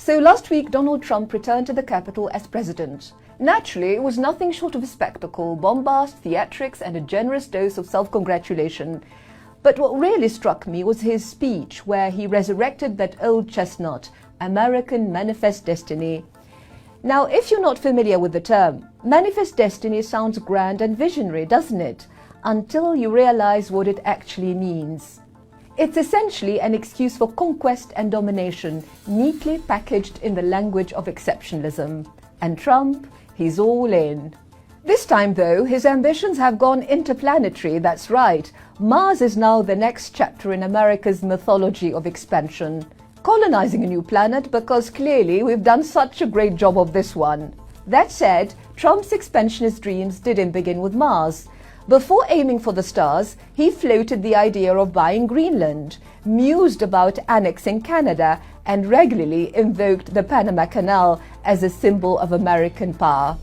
So last week, Donald Trump returned to the Capitol as president. Naturally, it was nothing short of a spectacle, bombast, theatrics, and a generous dose of self-congratulation. But what really struck me was his speech, where he resurrected that old chestnut, American Manifest Destiny. Now, if you're not familiar with the term, Manifest Destiny sounds grand and visionary, doesn't it? Until you realize what it actually means. It's essentially an excuse for conquest and domination, neatly packaged in the language of exceptionalism. And Trump, he's all in. This time, though, his ambitions have gone interplanetary, that's right. Mars is now the next chapter in America's mythology of expansion. Colonizing a new planet because clearly we've done such a great job of this one. That said, Trump's expansionist dreams didn't begin with Mars. Before aiming for the stars, he floated the idea of buying Greenland, mused about annexing Canada, and regularly invoked the Panama Canal as a symbol of American power.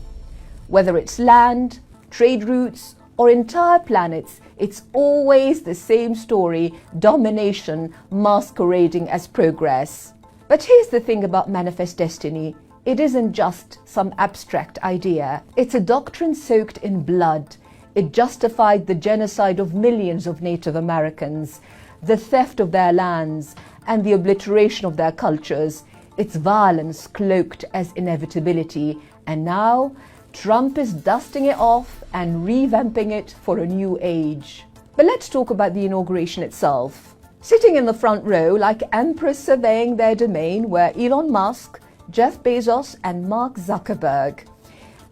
Whether it's land, trade routes, or entire planets, it's always the same story, domination masquerading as progress. But here's the thing about Manifest Destiny. It isn't just some abstract idea. It's a doctrine soaked in blood. It justified the genocide of millions of Native Americans, the theft of their lands, and the obliteration of their cultures. It's violence cloaked as inevitability. And now, Trump is dusting it off and revamping it for a new age. But let's talk about the inauguration itself. Sitting in the front row, like emperors surveying their domain, were Elon Musk, Jeff Bezos, and Mark Zuckerberg.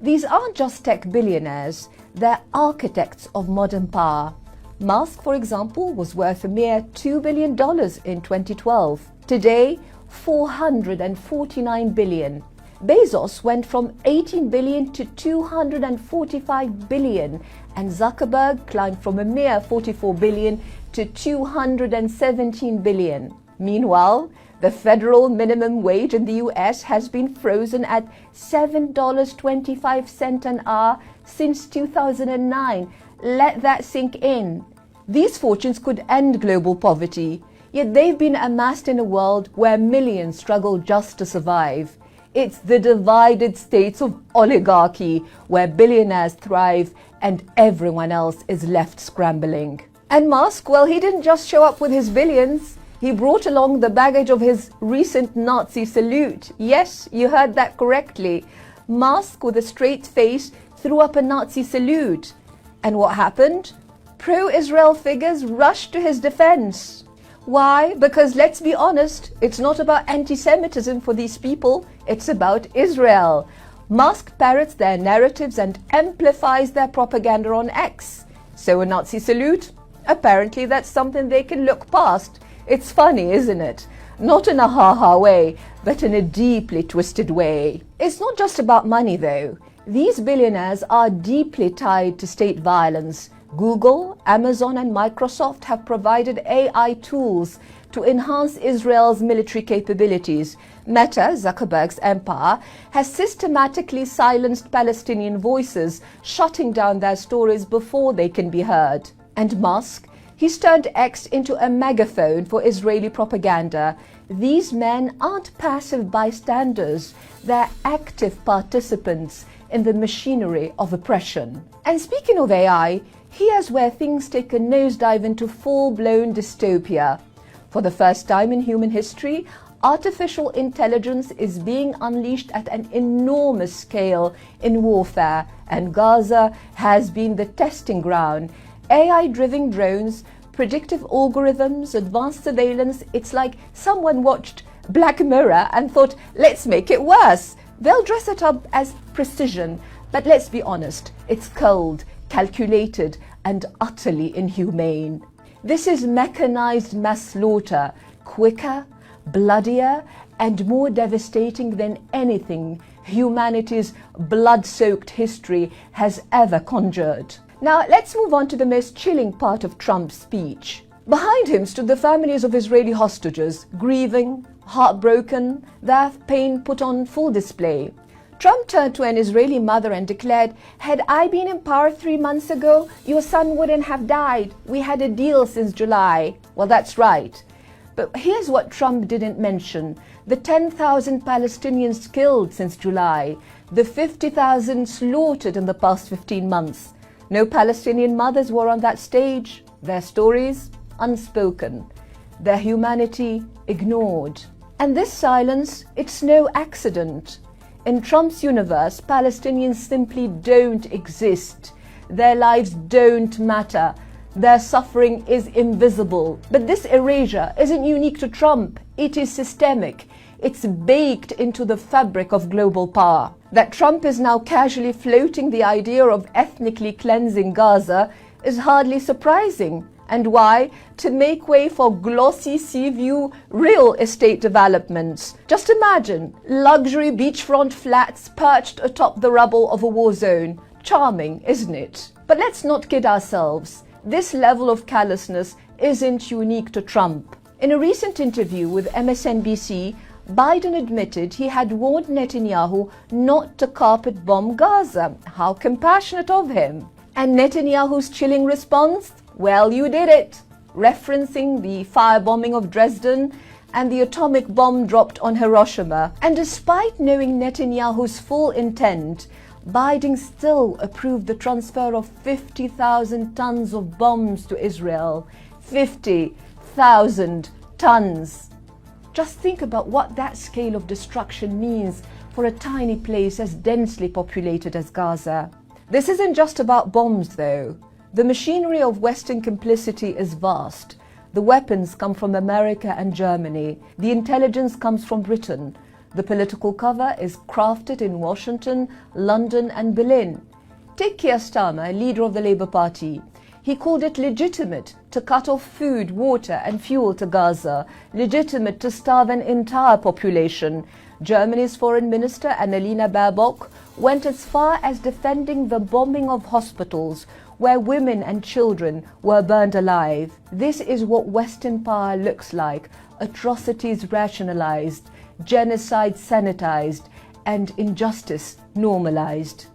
These aren't just tech billionaires, they're architects of modern power. Musk, for example, was worth a mere $2 billion in 2012. Today, $449 billion. Bezos went from $18 billion to $245 billion, and Zuckerberg climbed from a mere $44 billion to $217 billion. Meanwhile, the federal minimum wage in the US has been frozen at $7.25 an hour since 2009. Let that sink in. These fortunes could end global poverty, yet they've been amassed in a world where millions struggle just to survive. It's the divided states of oligarchy where billionaires thrive and everyone else is left scrambling. And Musk, well, he didn't just show up with his billions. He brought along the baggage of his recent Nazi salute. Yes, you heard that correctly. Musk, with a straight face, threw up a Nazi salute. And what happened? Pro-Israel figures rushed to his defense. Why? Because let's be honest, it's not about anti-Semitism for these people, it's about Israel. Musk parrots their narratives and amplifies their propaganda on X. So a Nazi salute? Apparently that's something they can look past. It's funny, isn't it? Not in a ha-ha way, but in a deeply twisted way. It's not just about money, though. These billionaires are deeply tied to state violence. Google, Amazon, and Microsoft have provided AI tools to enhance Israel's military capabilities. Meta, Zuckerberg's empire, has systematically silenced Palestinian voices, shutting down their stories before they can be heard. And Musk? He's turned X into a megaphone for Israeli propaganda. These men aren't passive bystanders, they're active participants in the machinery of oppression. And speaking of AI, here's where things take a nosedive into full-blown dystopia. For the first time in human history, artificial intelligence is being unleashed at an enormous scale in warfare, and Gaza has been the testing ground. AI-driven drones, predictive algorithms, advanced surveillance, it's like someone watched Black Mirror and thought, let's make it worse. They'll dress it up as precision, but let's be honest, it's cold, calculated, and utterly inhumane. This is mechanized mass slaughter, quicker, bloodier, and more devastating than anything humanity's blood-soaked history has ever conjured. Now, let's move on to the most chilling part of Trump's speech. Behind him stood the families of Israeli hostages, grieving, heartbroken, their pain put on full display. Trump turned to an Israeli mother and declared, "Had I been in power 3 months ago, your son wouldn't have died. We had a deal since July." Well, that's right. But here's what Trump didn't mention: the 10,000 Palestinians killed since July, the 50,000 slaughtered in the past 15 months. No Palestinian mothers were on that stage, their stories unspoken, their humanity ignored. And this silence, it's no accident. In Trump's universe, Palestinians simply don't exist. Their lives don't matter. Their suffering is invisible. But this erasure isn't unique to Trump. It is systemic. It's baked into the fabric of global power. That Trump is now casually floating the idea of ethnically cleansing Gaza is hardly surprising. And why? To make way for glossy sea view real estate developments. Just imagine luxury beachfront flats perched atop the rubble of a war zone. Charming, isn't it? But let's not kid ourselves. This level of callousness isn't unique to Trump. In a recent interview with MSNBC, Biden admitted he had warned Netanyahu not to carpet bomb Gaza. How compassionate of him. And Netanyahu's chilling response? Well, you did it, referencing the firebombing of Dresden and the atomic bomb dropped on Hiroshima. And despite knowing Netanyahu's full intent, Biden still approved the transfer of 50,000 tons of bombs to Israel. 50,000 tons. Just think about what that scale of destruction means for a tiny place as densely populated as Gaza. This isn't just about bombs, though. The machinery of Western complicity is vast. The weapons come from America and Germany. The intelligence comes from Britain. The political cover is crafted in Washington, London and Berlin. Take Keir Starmer, leader of the Labour Party. He called it legitimate to cut off food, water and fuel to Gaza, legitimate to starve an entire population. Germany's Foreign Minister Annalena Baerbock went as far as defending the bombing of hospitals where women and children were burned alive. This is what Western power looks like: atrocities rationalized, genocide sanitized, and injustice normalized.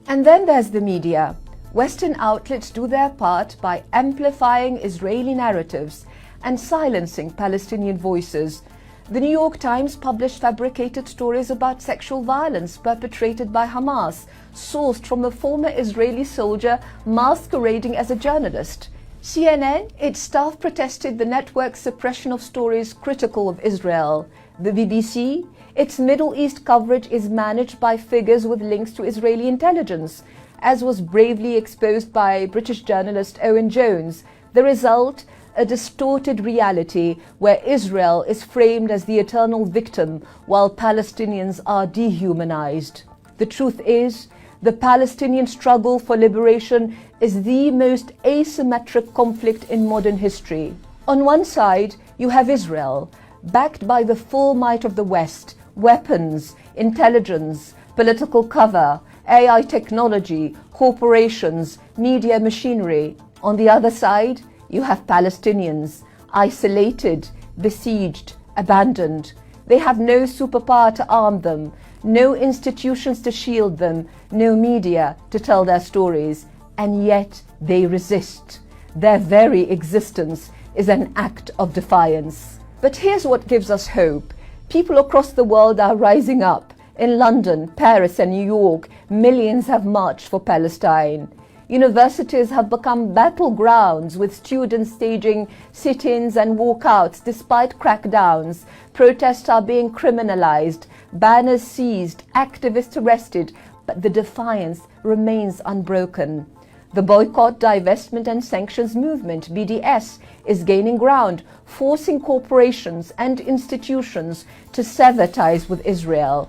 And then there's the media. Western outlets do their part by amplifying Israeli narratives and silencing Palestinian voices. The New York Times published fabricated stories about sexual violence perpetrated by Hamas, sourced from a former Israeli soldier masquerading as a journalist. CNN, its staff protested the network's suppression of stories critical of Israel. The BBC, its Middle East coverage is managed by figures with links to Israeli intelligence, as was bravely exposed by British journalist Owen Jones. The result? A distorted reality where Israel is framed as the eternal victim while Palestinians are dehumanized. The truth is, the Palestinian struggle for liberation is the most asymmetric conflict in modern history. On one side, you have Israel, backed by the full might of the West, weapons, intelligence, political cover, AI technology, corporations, media machinery. On the other side, you have Palestinians, isolated, besieged, abandoned. They have no superpower to arm them, no institutions to shield them, no media to tell their stories, and yet they resist. Their very existence is an act of defiance. But here's what gives us hope. People across the world are rising up. In London, Paris and New York, millions have marched for Palestine. Universities have become battlegrounds, with students staging sit-ins and walkouts despite crackdowns. Protests are being criminalized, banners seized, activists arrested, but the defiance remains unbroken. The boycott, divestment and sanctions movement, BDS, is gaining ground, forcing corporations and institutions to sever ties with Israel.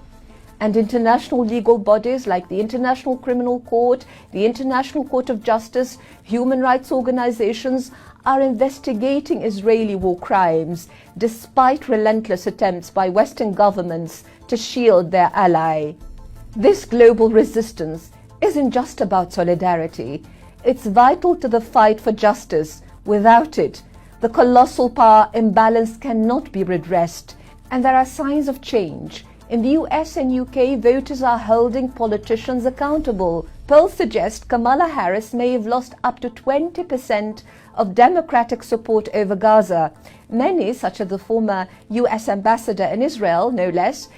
And international legal bodies like the International Criminal Court, the International Court of Justice, human rights organizations are investigating Israeli war crimes despite relentless attempts by Western governments to shield their ally. This global resistance isn't just about solidarity. It's vital to the fight for justice. Without it, the colossal power imbalance cannot be redressed. And there are signs of change. In the US and UK, voters are holding politicians accountable. Polls suggest Kamala Harris may have lost up to 20% of Democratic support over Gaza. Many, such as the former US ambassador in Israel, no less,